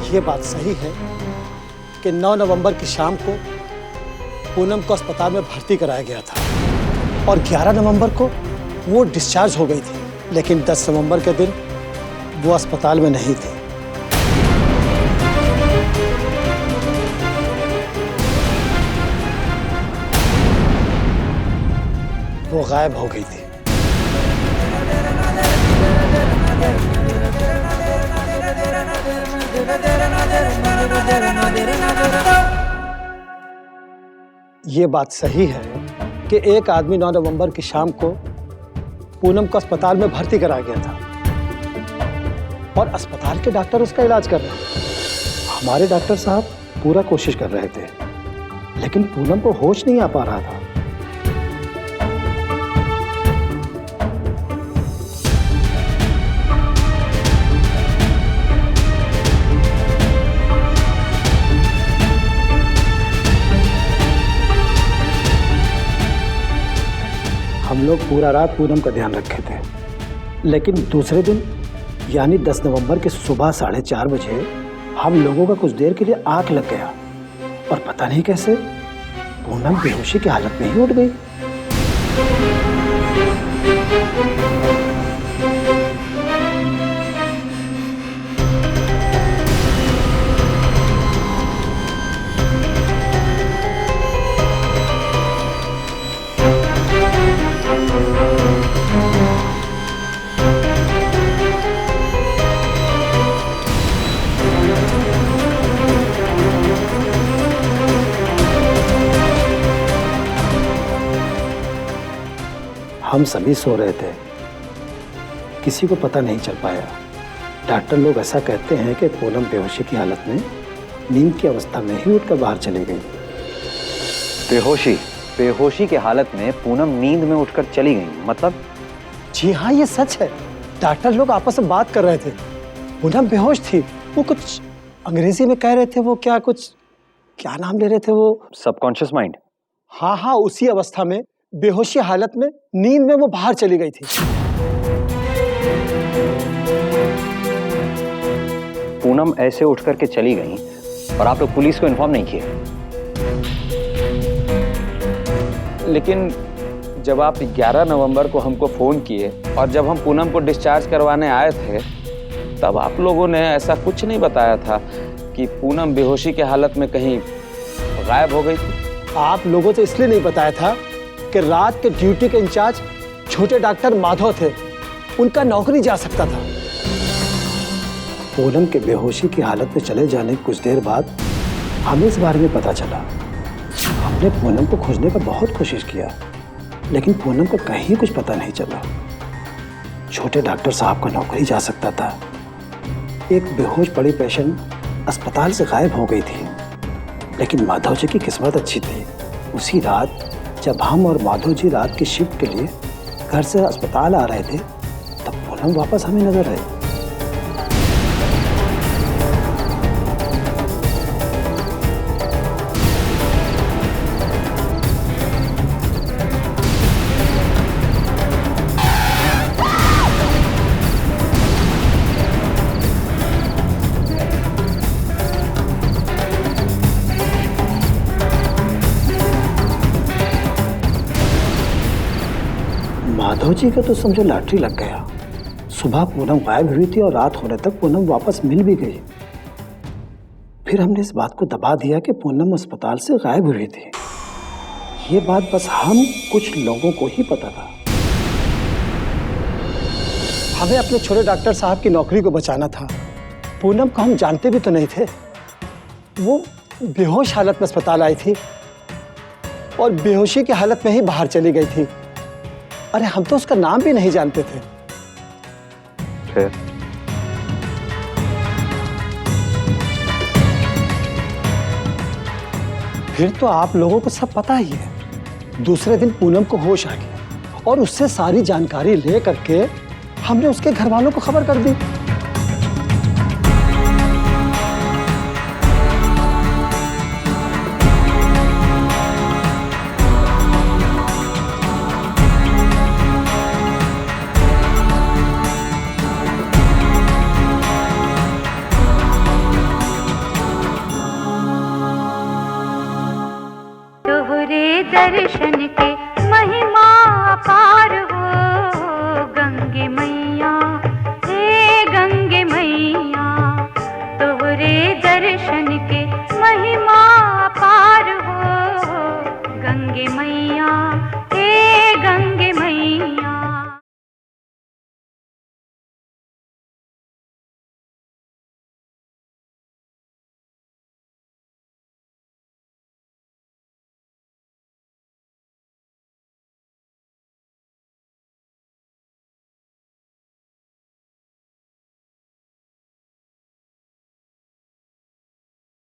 ये बात सही है कि 9 नवंबर की शाम को पूनम को अस्पताल में भर्ती कराया गया था और 11 नवंबर को वो डिस्चार्ज हो गई थी, लेकिन 10 नवंबर के दिन वो अस्पताल में नहीं थी। वो गायब हो गई थी। ये बात सही है कि एक आदमी 9 नवंबर की शाम को पूनम को अस्पताल में भर्ती कराया गया था और अस्पताल के डॉक्टर उसका इलाज कर रहे थे। हमारे डॉक्टर साहब पूरा कोशिश कर रहे थे, लेकिन पूनम को होश नहीं आ पा रहा था। हम लोग पूरा रात पूनम का ध्यान रखे थे, लेकिन दूसरे दिन यानी 10 नवंबर की सुबह 4:30 बजे हम लोगों का कुछ देर के लिए आंख लग गया और पता नहीं कैसे पूनम बेहोशी की हालत में ही उठ गई। हम सभी सो रहे थे, किसी को पता नहीं चल पाया। डॉक्टर लोग ऐसा कहते हैं कि पूनम बेहोशी की हालत में नींद की अवस्था में ही उठकर बाहर चली गई। बेहोशी की हालत में पूनम नींद में उठकर चली गई, मतलब? जी हाँ, ये सच है। डॉक्टर लोग आपस में बात कर रहे थे। पूनम बेहोश थी, वो कुछ अंग्रेजी में कह रहे थे, वो क्या नाम ले रहे थे वो? Subconscious mind. हाँ, उसी अवस्था में बेहोशी हालत में नींद में वो बाहर चली गई थी। पूनम ऐसे उठ करके चली गई और आप लोग पुलिस को इन्फॉर्म नहीं किए? लेकिन जब आप 11 नवंबर को हमको फोन किए और जब हम पूनम को डिस्चार्ज करवाने आए थे, तब आप लोगों ने ऐसा कुछ नहीं बताया था कि पूनम बेहोशी की हालत में कहीं गायब हो गई थी। आप लोगों से इसलिए नहीं बताया था कि रात के ड्यूटी के इंचार्ज छोटे डॉक्टर माधव थे, उनका नौकरी जा सकता था। पूनम के बेहोशी की हालत में चले जाने के कुछ देर बाद हमें इस बारे में पता चला। हमने पूनम को खोजने का बहुत कोशिश किया, लेकिन पूनम को कहीं कुछ पता नहीं चला। छोटे डॉक्टर साहब का नौकरी जा सकता था। एक बेहोश पड़ी पेशेंट अस्पताल से गायब हो गई थी, लेकिन माधव जी की किस्मत अच्छी थी। उसी रात जब हम और माधव जी रात की शिफ्ट के लिए घर से अस्पताल आ रहे थे, तब पूनम वापस हमें नजर आई। माधव जी का तो समझो लॉटरी लग गया। सुबह पूनम गायब हुई थी और रात होने तक पूनम वापस मिल भी गई। फिर हमने इस बात को दबा दिया कि पूनम अस्पताल से गायब हुई थी। ये बात बस हम कुछ लोगों को ही पता था। हमें अपने छोटे डॉक्टर साहब की नौकरी को बचाना था। पूनम को हम जानते भी तो नहीं थे। वो बेहोश हालत में अस्पताल आई थी और बेहोशी की हालत में ही बाहर चली गई थी। अरे हम तो उसका नाम भी नहीं जानते थे। फिर तो आप लोगों को सब पता ही है। दूसरे दिन पूनम को होश आ गया और उससे सारी जानकारी ले करके हमने उसके घर वालों को खबर कर दी। दर्शन के महिमा अपार हो गंगे मैया, हे गंगे मैया। तोहरे दर्शन के महिमा अपार हो गंगे मैया, हे गंगे मैया।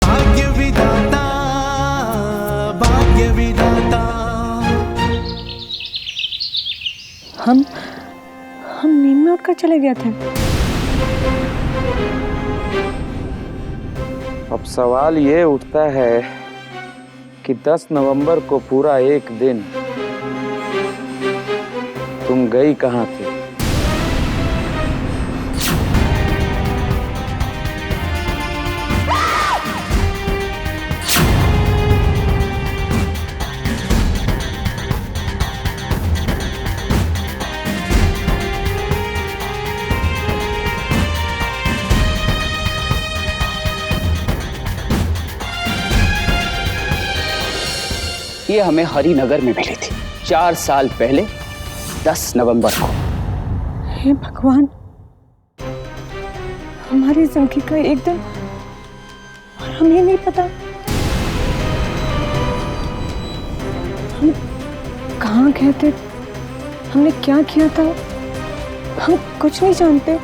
भाग्य विधाता, भाग्य विधाता। हम नींद में उठकर चले गए थे। अब सवाल ये उठता है कि 10 नवंबर को पूरा एक दिन तुम गई कहाँ थी? ये हमें हरिनगर में मिली थी 4 साल पहले 10 नवंबर को। हे भगवान, हमारी जिंदगी का एक दिन और हमें नहीं पता। हम कहाँ गए थे, हमने क्या किया था, हम कुछ नहीं जानते।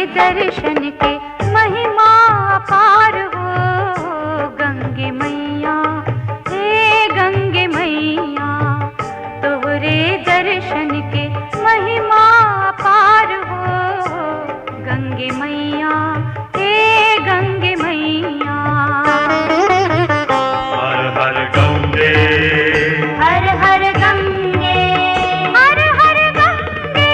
दर्शन के महिमा अपार हो गंगे मैया, हे गंगे मैया। तोहरे दर्शन के महिमा अपार हो गंगे मैया, हे गंगे मैया। हर हर गंगे, हर हर गंगे, हर हर गंगे।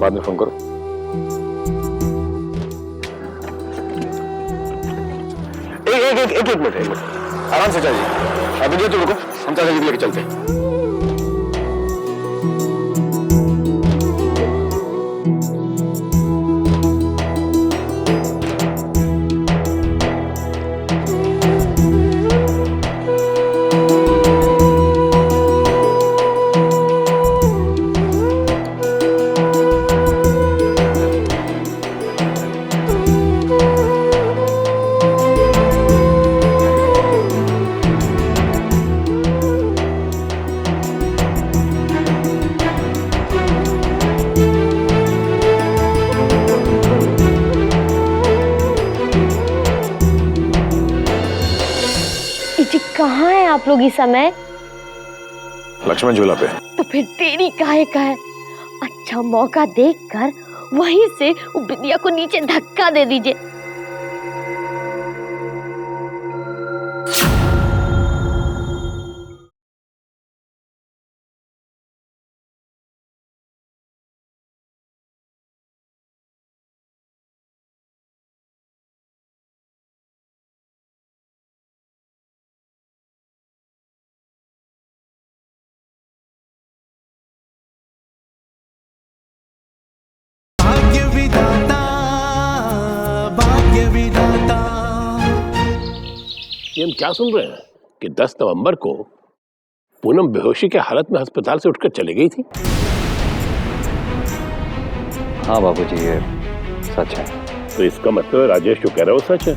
बाद में फोन करो। एक मिनट आराम से जाइए। अभी तो रुको, हम चाचा जी लेके चलते हैं। कहाँ हैं आप लोग इस समय? लक्ष्मण झूला पे। तो फिर देरी काहे का है? अच्छा मौका देखकर वहीं से वो बिंदिया को नीचे धक्का दे दीजिए। भाग्य विधाता, भाग्य विधाता। ये हम क्या सुन रहे हैं कि 10 नवंबर को पूनम बेहोशी के हालत में अस्पताल से उठकर चली गई थी? हाँ बाबूजी, ये सच है। तो इसका मतलब राजेश जो कह रहा है वो सच है?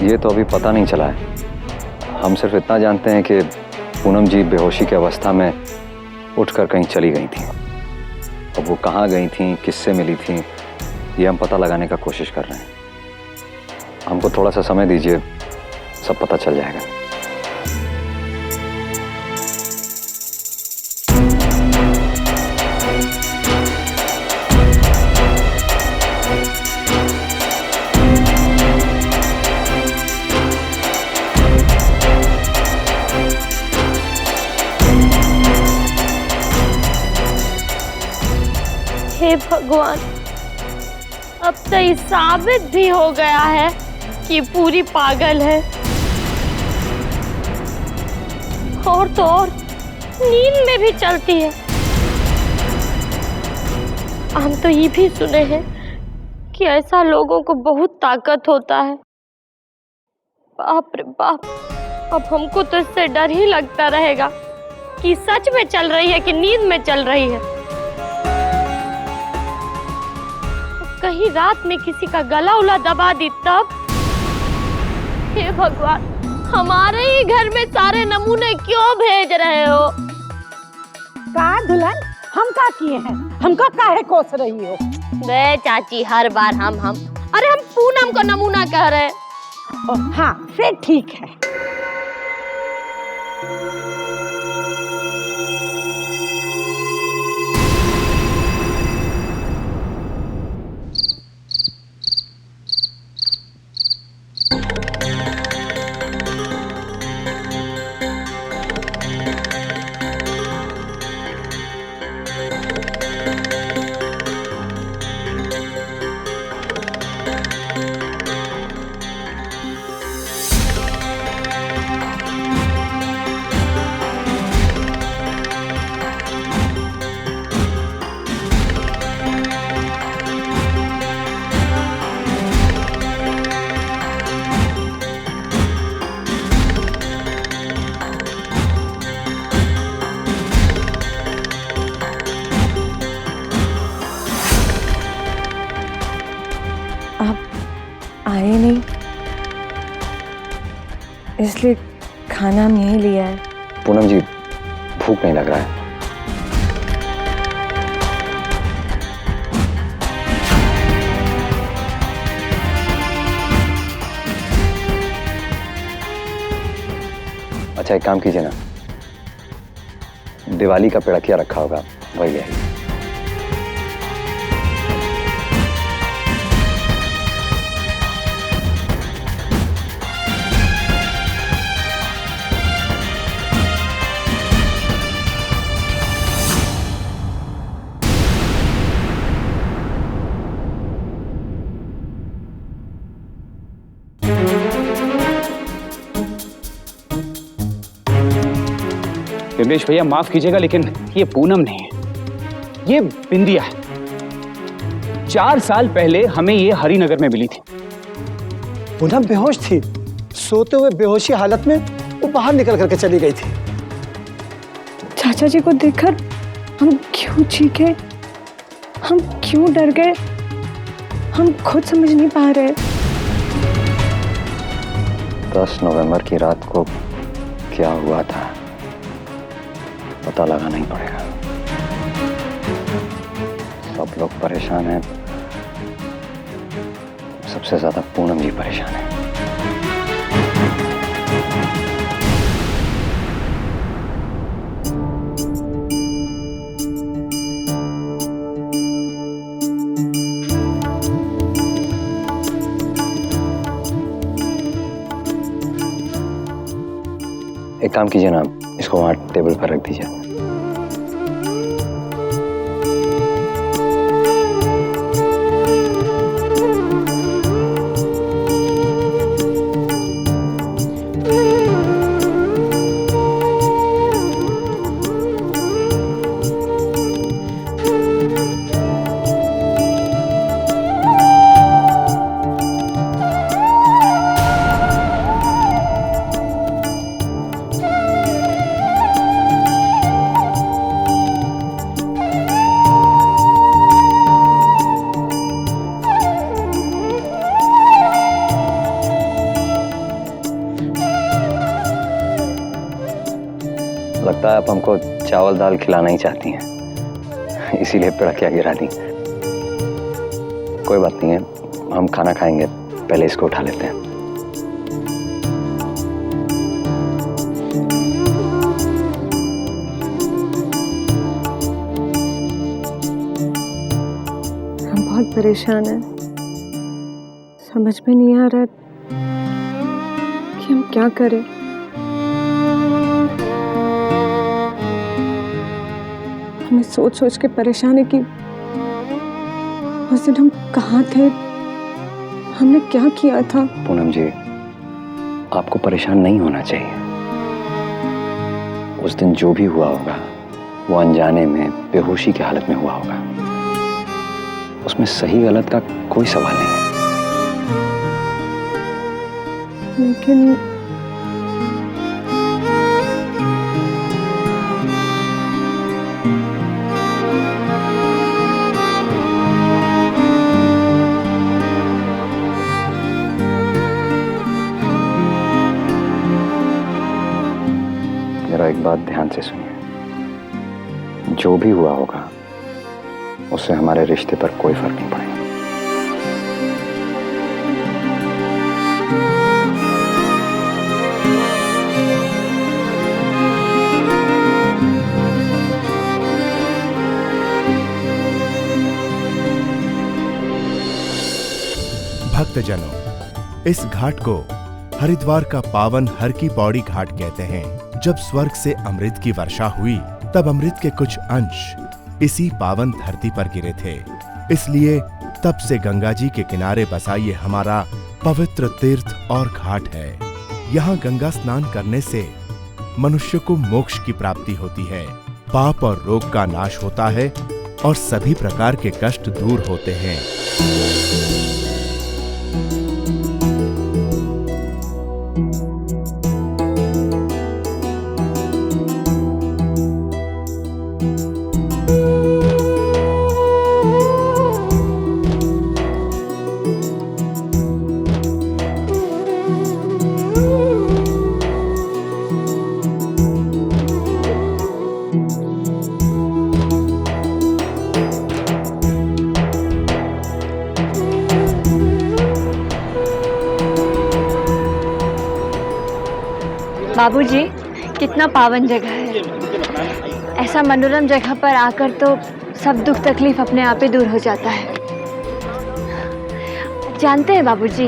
ये तो अभी पता नहीं चला है। हम सिर्फ इतना जानते हैं कि पूनम जी बेहोशी की अवस्था में उठकर कहीं चली गई थी। अब वो कहाँ गई थी, किससे मिली थी, ये हम पता लगाने का कोशिश कर रहे हैं। हमको थोड़ा सा समय दीजिए, सब पता चल जाएगा। हे भगवान, अब तो ये साबित भी हो गया है कि पूरी पागल है। और तो और नींद में भी चलती है। हम तो ये भी सुने हैं कि ऐसा लोगों को बहुत ताकत होता है। बाप रे बाप, अब हमको तो इससे डर ही लगता रहेगा कि सच में चल रही है कि नींद में चल रही है। कहीं रात में किसी का गला उला दबा दी तब? हे भगवान, हमारे ही घर में सारे नमूने क्यों भेज रहे हो? का दुल्हन, हम का किए हैं? हमका काहे कोस रही हो? बे चाची, हर बार हम अरे हम पूनम को नमूना कह रहे हैं। हाँ फिर ठीक है। आए नहीं, इसलिए खाना हम यहीं लिया है। पूनम जी, भूख नहीं लग रहा है? अच्छा एक काम कीजिए ना, दिवाली का पेड़किया रखा होगा, वही है। विमलेश भैया माफ कीजिएगा, लेकिन ये पूनम नहीं है, ये बिंदिया है। 4 साल पहले हमें ये हरिनगर में मिली थी। पूनम बेहोश थी, सोते हुए बेहोशी हालत में वो बाहर निकल करके चली गई थी। चाचा जी को देखकर हम क्यों चीखे, हम क्यों डर गए, हम खुद समझ नहीं पा रहे। 10 नवंबर की रात को क्या हुआ था पता लगाना ही पड़ेगा। सब लोग परेशान हैं, सबसे ज्यादा पूनम जी परेशान है। एक काम कीजिए ना, इसको वहाँ टेबल पर रख दीजिए। लगता है आप हमको चावल दाल खिलाना ही चाहती हैं, इसीलिए पिड़किया गिरा दी। कोई बात नहीं है, हम खाना खाएंगे, पहले इसको उठा लेते हैं। हम बहुत परेशान हैं, समझ में नहीं आ रहा कि हम क्या करें। हमें सोच सोच के परेशान है कि उस दिन हम कहाँ थे, हमने क्या किया था। पूनम जी, आपको परेशान नहीं होना चाहिए। उस दिन जो भी हुआ होगा वो अनजाने में, बेहोशी की हालत में हुआ होगा। उसमें सही गलत का कोई सवाल नहीं है। लेकिन मेरा एक बात ध्यान से सुनिए, जो भी हुआ होगा उससे हमारे रिश्ते पर कोई फर्क नहीं पड़ेगा। भक्तजनों, इस घाट को हरिद्वार का पावन हर की पौड़ी घाट कहते हैं। जब स्वर्ग से अमृत की वर्षा हुई तब अमृत के कुछ अंश इसी पावन धरती पर गिरे थे। इसलिए तब से गंगा जी के किनारे बसा ये हमारा पवित्र तीर्थ और घाट है। यहाँ गंगा स्नान करने से मनुष्य को मोक्ष की प्राप्ति होती है, पाप और रोग का नाश होता है और सभी प्रकार के कष्ट दूर होते हैं। बाबूजी, कितना पावन जगह है। ऐसा मनोरम जगह पर आकर तो सब दुख तकलीफ अपने आप ही दूर हो जाता है। जानते हैं बाबूजी,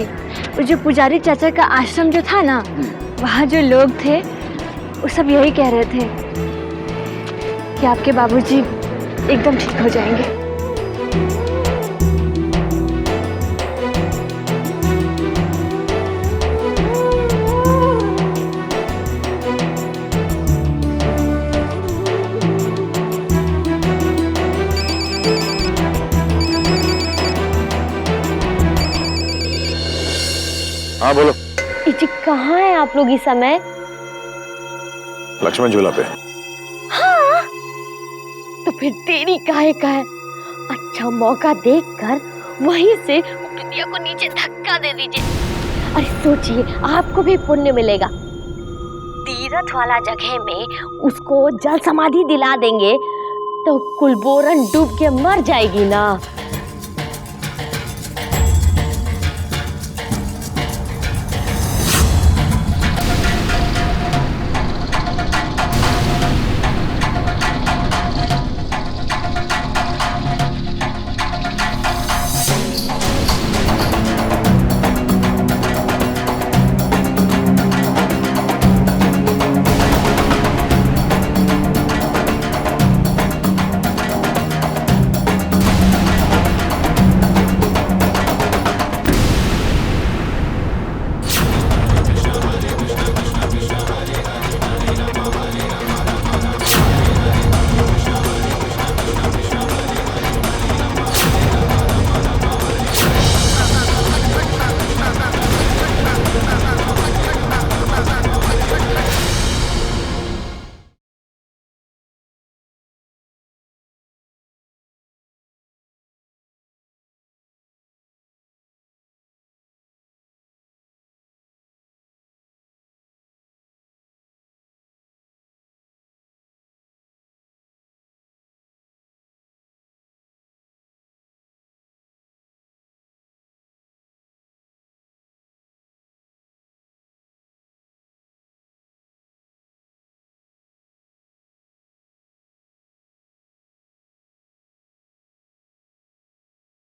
वो जो पुजारी चाचा का आश्रम जो था ना, वहाँ जो लोग थे वो सब यही कह रहे थे कि आपके बाबूजी एकदम ठीक हो जाएंगे। हाँ बोलो। जी कहाँ है आप लोग इस समय? लक्ष्मण झूला पे। हाँ, तो फिर देरी काहे का है? अच्छा मौका देखकर वहीं से बिंदिया को नीचे धक्का दे दीजिए। अरे सोचिए, आपको भी पुण्य मिलेगा। तीर्थ वाला जगह में उसको जल समाधि दिला देंगे तो कुलबोरन डूब के मर जाएगी ना।